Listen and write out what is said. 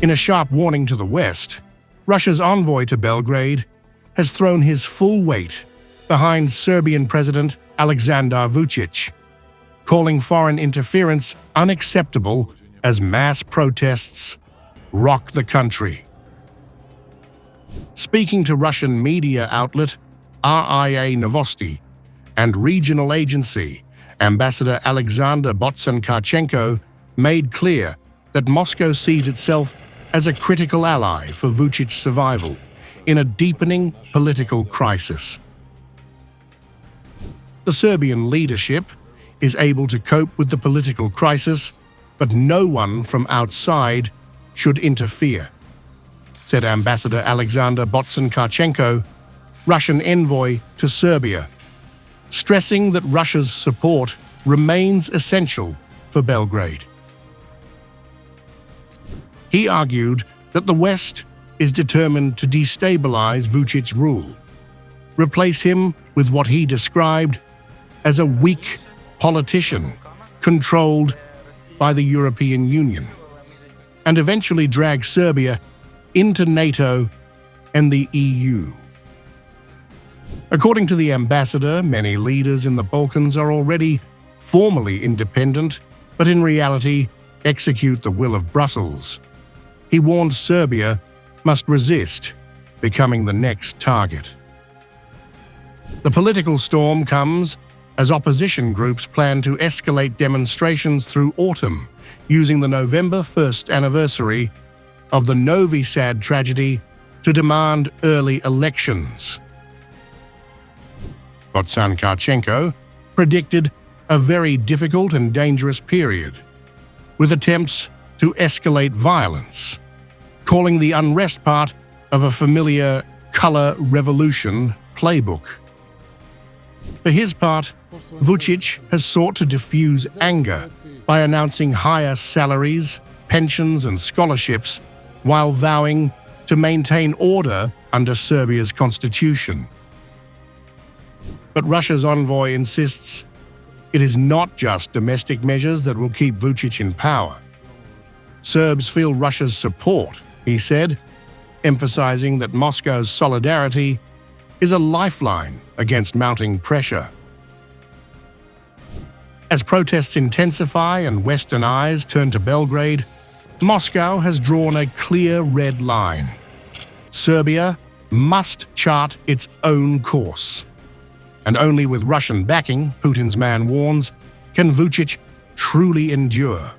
In a sharp warning to the West, Russia's envoy to Belgrade has thrown his full weight behind Serbian President Aleksandar Vučić, calling foreign interference unacceptable as mass protests rock the country. Speaking to Russian media outlet RIA Novosti and regional agency, Ambassador Alexander Botsan-Kharchenko made clear that Moscow sees itself as a critical ally for Vucic's survival in a deepening political crisis. The Serbian leadership is able to cope with the political crisis, but no one from outside should interfere, said Ambassador Alexander Botsan-Kharchenko, Russian envoy to Serbia, stressing that Russia's support remains essential for Belgrade. He argued that the West is determined to destabilize Vucic's rule, replace him with what he described as a weak politician controlled by the European Union, and eventually drag Serbia into NATO and the EU. According to the ambassador, many leaders in the Balkans are already formally independent, but in reality execute the will of Brussels. He warned Serbia must resist becoming the next target. The political storm comes as opposition groups plan to escalate demonstrations through autumn, using the November 1st anniversary of the Novi Sad tragedy to demand early elections. Botsan-Kharchenko predicted a very difficult and dangerous period, with attempts to escalate violence, calling the unrest part of a familiar color revolution playbook. For his part, Vučić has sought to diffuse anger by announcing higher salaries, pensions and scholarships, while vowing to maintain order under Serbia's constitution. But Russia's envoy insists it is not just domestic measures that will keep Vučić in power. Serbs feel Russia's support, he said, emphasizing that Moscow's solidarity is a lifeline against mounting pressure. As protests intensify and Western eyes turn to Belgrade, Moscow has drawn a clear red line. Serbia must chart its own course. And only with Russian backing, Putin's man warns, can Vučić truly endure.